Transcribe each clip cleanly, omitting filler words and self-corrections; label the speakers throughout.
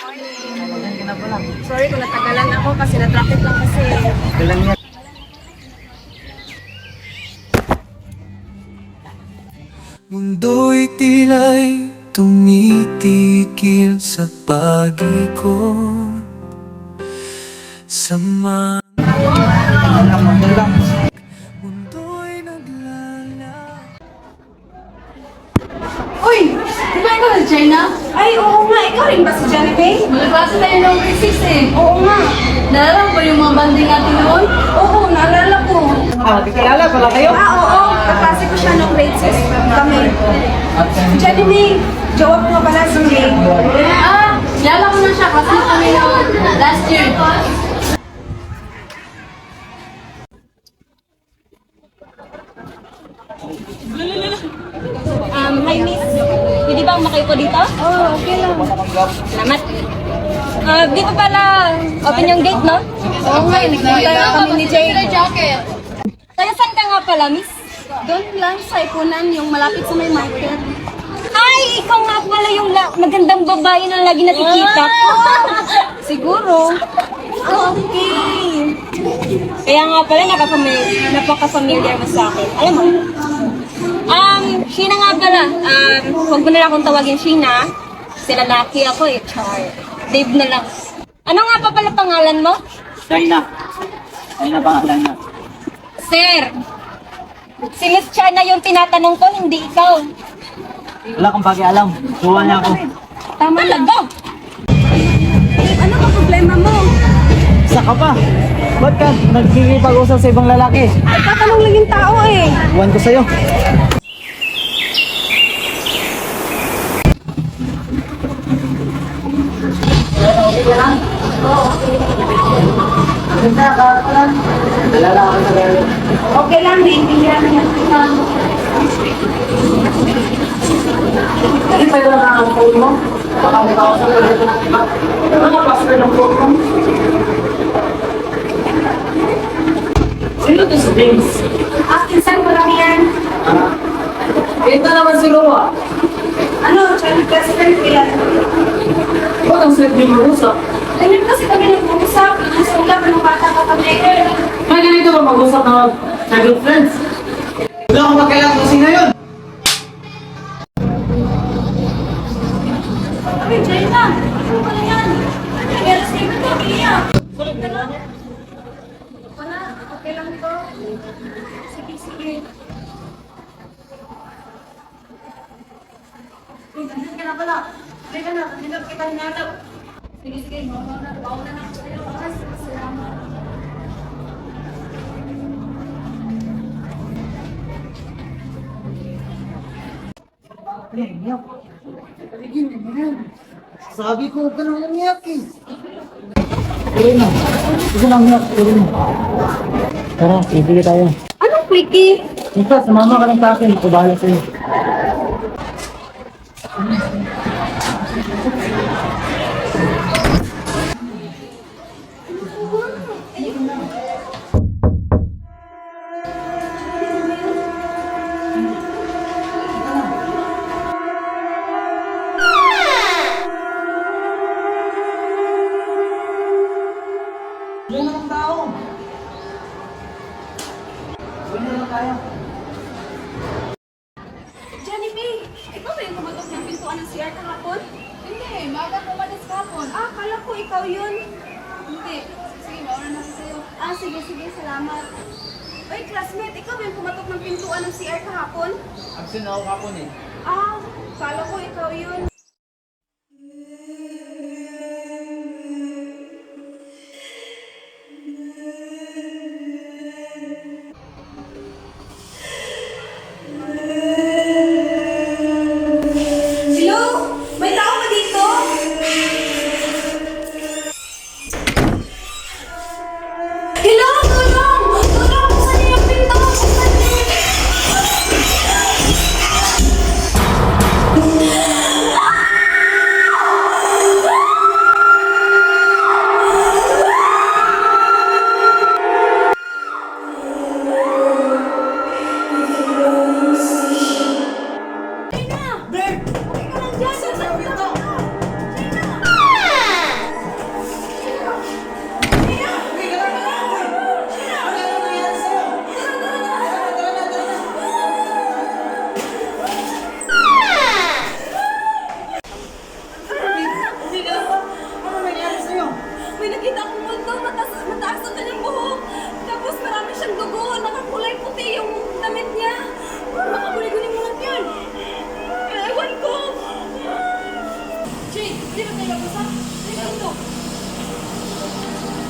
Speaker 1: Ganyan ka na pala.
Speaker 2: Sorry kung natagalan ako kasi na-traffic lang kasi.
Speaker 1: Galang yan.
Speaker 3: Mundo'y tila'y tumitikil sa pag-ikot Sama mundo'y naglalakad.
Speaker 2: Uy! Di ba ikaw sa China? Ay, oo nga. Ikaw rin ba si Johnny May?
Speaker 4: Malabasa tayo ng grade 6 eh.
Speaker 2: Oo nga.
Speaker 4: Naalala mo ba yung mga banding natin noon?
Speaker 2: Oo, naalala ko.
Speaker 1: Di kilala pala kayo?
Speaker 2: Oo. Kaklase ko siya nung grade 6 kami. Si Johnny May. Jowa ko nga pala si Jay.
Speaker 4: Kilala ko na siya kasi kami noon last year.
Speaker 5: Hi miss, pwede bang makipo dito?
Speaker 2: Oo, okay lang.
Speaker 5: Salamat. Di pa pala open yung gate, no?
Speaker 2: Oo nga, nagkita kami ni Jay.
Speaker 5: Taga saan ka nga pala, miss?
Speaker 2: Doon lang sa Ipunan, yung malapit sa may market.
Speaker 5: Ay, ikaw nga pala yung magandang babae na lagi nakikita.
Speaker 2: Siguro. Okay.
Speaker 5: Kaya nga pala napaka-familiar mo sa akin. Alam mo? Sheena nga pala. Huwag mo na lang akong tawagin Sheena. Kasi lalaki ako eh, Char. Dave na lang. Ano nga pa pala pangalan mo?
Speaker 1: China. China pangalan na.
Speaker 5: Sir, si Miss China yung tinatanong ko, hindi ikaw.
Speaker 1: Wala kang pakialam. Tuwa niya ako.
Speaker 5: Tama lang daw.
Speaker 2: Ano ka problema mo?
Speaker 1: Isa ka pa. Ba't ka nagkikipag-usap sa ibang lalaki?
Speaker 2: Tatanong lang yung tao eh.
Speaker 1: Iwan ko sa'yo.
Speaker 2: Okay lang, naiintindihan niya.
Speaker 1: Hindi pa yung ang phone mo? Baka may kausap ko dito ng iba. Ano nga password ng phone mo? Sino to si James?
Speaker 2: Pinsan ko lang yan.
Speaker 1: Ito naman siguro ah.
Speaker 2: Ano, child best friend ko yan.
Speaker 1: Ba't ang sweet niyo mag-usap?
Speaker 2: Ganyan kasi kami nag-uusap. Gusto lang ng bata ka kami.
Speaker 1: May ganito ba mag-usap ng childhood friends? Wala akong magkailangan kasi ngayon.
Speaker 2: Ay, Jaina! Ano pala yan? Nangyari sa iba to, Pia. Sulit ka na. Wala, okay lang to. Sige, sige. Nandiyan ka na pala. Sige ka na, nandiyan kita hinanap. Sige, sige. Bauna na ako sa'yo. Salamat.
Speaker 1: Sabi ko, huwag ka nang umiyak eh. Tuloy na. Huwag ka nang umiyak. Tuloy na. Tara, ibigay tayo.
Speaker 2: Anong quickie?
Speaker 1: Ika, sumama ka lang sa akin. Ako bahala sa'yo. Wala namang tao. Wala lang tayo.
Speaker 2: Jenny May, ikaw ba yung kumatok ng pintuan ng CR kahapon?
Speaker 4: Hindi, maaga ko umalis kahapon.
Speaker 2: Kala ko ikaw yun.
Speaker 4: Hindi. Sige, mauna na ako sa'yo.
Speaker 2: Sige, sige, salamat. Oy, classmate, ikaw ba yung kumatok ng pintuan ng CR kahapon?
Speaker 1: Absent ako kapon eh.
Speaker 2: Kala ko ikaw yun. Hello? May tao ba dito? Hello? Tulong! Tulong! Buksan niyo yung pinto! Buksan niyo!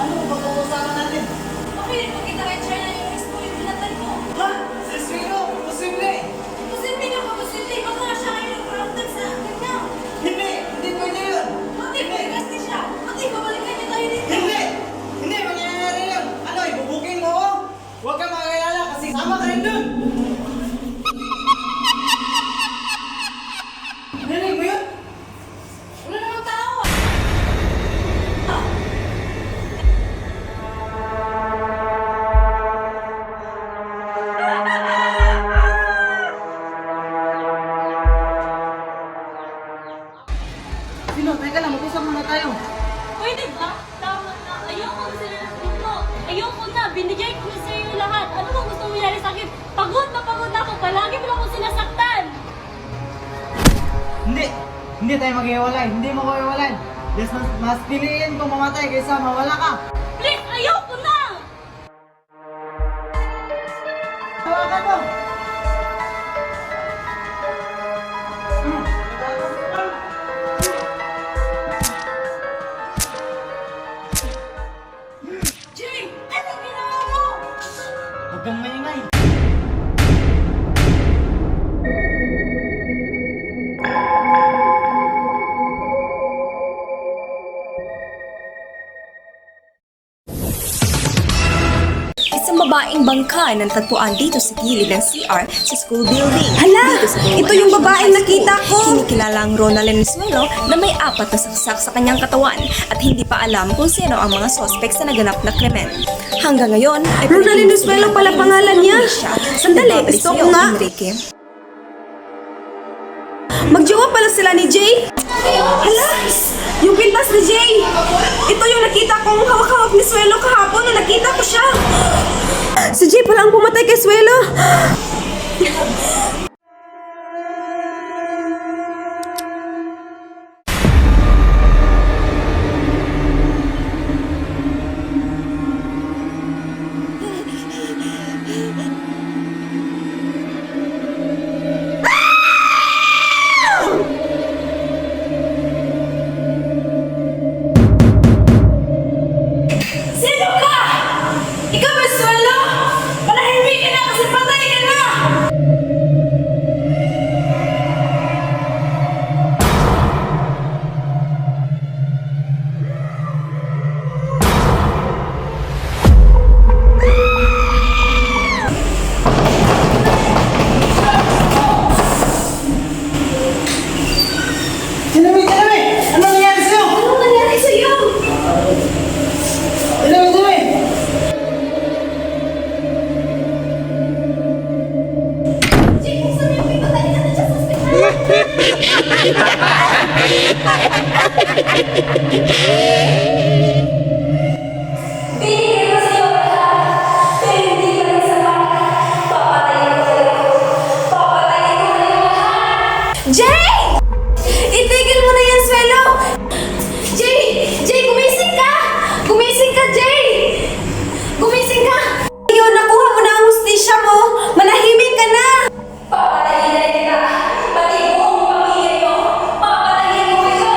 Speaker 1: Ano ba pag-uusapan natin?
Speaker 2: Okay, pakita kay China yung history yung pinatay mo.
Speaker 1: Ha? Si Swino? Posible!
Speaker 2: Posible na pa, posible. Baka nga siya kayo nag-prompted sa akin niya.
Speaker 1: Hindi! Hindi pwede yun!
Speaker 2: Mati, pagkasti siya. Mati, babalikan niya tayo dito.
Speaker 1: Hindi! Hindi! Mangyayari yun! Ano, ibubuking mo ako? Huwag kang makakilala kasi sama ka rin dun! Narinig mo yun?
Speaker 2: Wala namang tao.
Speaker 1: Sino? Teka lang, mag-usap muna tayo.
Speaker 5: Pwede ba? Tama na. Ayoko na sila dito. Ayoko na. Binigay ko na sa iyo lahat. Ano bang gusto mo mangyari sa akin? Pagod na ako. Palagi mo lang akong sinasaktan.
Speaker 1: Hindi! Hindi tayo maghiwalay. Hindi mo ko iwalay. Yes, mas piliin kong mamatay kaysa mawala ka.
Speaker 5: Please, ayoko na!
Speaker 1: Hawakan mo!
Speaker 2: Jay, ano ginawa mo?
Speaker 1: Huwag kang maingay.
Speaker 6: Isang babaeng bangka ng tagpuan dito sa gilid ng CR sa school building.
Speaker 7: Hala!
Speaker 6: Dito sa Buloy
Speaker 7: Ito yung
Speaker 6: National
Speaker 7: babaeng
Speaker 6: High School.
Speaker 7: nakita ko!
Speaker 6: Kinikilalang Rona Valenzuela na may 4 na saksak sa kanyang katawan at hindi pa alam kung sino ang mga sospek sa naganap na krimen. Hanggang ngayon, ay
Speaker 7: Rona Valenzuela pala pangalan niya. Sandali,
Speaker 6: Nagbabalik
Speaker 7: gusto
Speaker 6: sa
Speaker 7: ko
Speaker 6: iyo,
Speaker 7: nga.
Speaker 6: Enrique.
Speaker 7: Magjowa pala sila ni Jay. Hala! Yung pintas ni Jay! Ito yung nakita kong hawak-hawak ni Suelo kahapon nung nakita ko siya. Si Jay pala ang pumatay kay Suelo. Sino ka? Ikaw ba Suelo? Manahimik ka na kasi patay ka na!
Speaker 1: Sinami! Sinami! Ano nangyari sa'yo?
Speaker 7: Ano nangyari sa'yo?
Speaker 1: Sinami! Sinami!
Speaker 7: Jay, kung saan yung pinatay ka na siya sa ospital? Binigay ko sa'yo lahat, pero hindi ka rin sapat. Papatayin ko kayo. Papatayin ko kayo lahat. Jay! Itigil mo na yan, Suelo! Jay! Jay, gumising ka! Gumising ka, Jay! Gumising ka! Ngayon, nakuha mo na ang hustisya mo! Manahimik ka na! Papatayin na kita! Pati buong pamilya niyo! Papatayin ko kayo!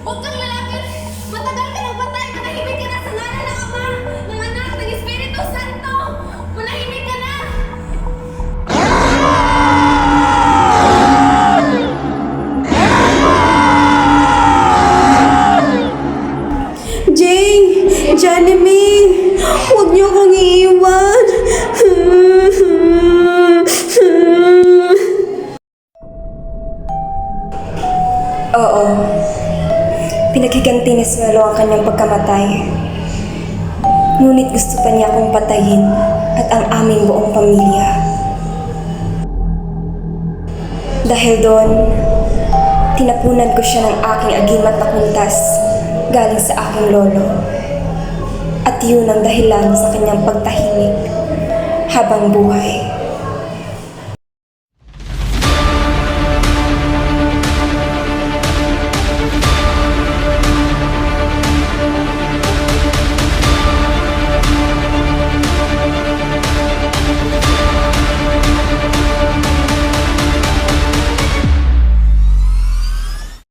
Speaker 7: Huwag kang lalapit! Matagal ka ng patay! Manahimik ka na sa ngalan ng Ama! Ng Anak, ng Espiritu Santo! Manahimik ka na! Jay! Janemy! Huwag niyo akong iiwan!
Speaker 6: Oo. Pinaghiganti ni Suelo ang kanyang pagkamatay. Ngunit gusto pa niya akong patayin at ang aming buong pamilya. Dahil doon, tinapunan ko siya ng aking agimat na kuntas galing sa aking lolo. At yun ang dahilan sa kanyang pagtahimik habang buhay.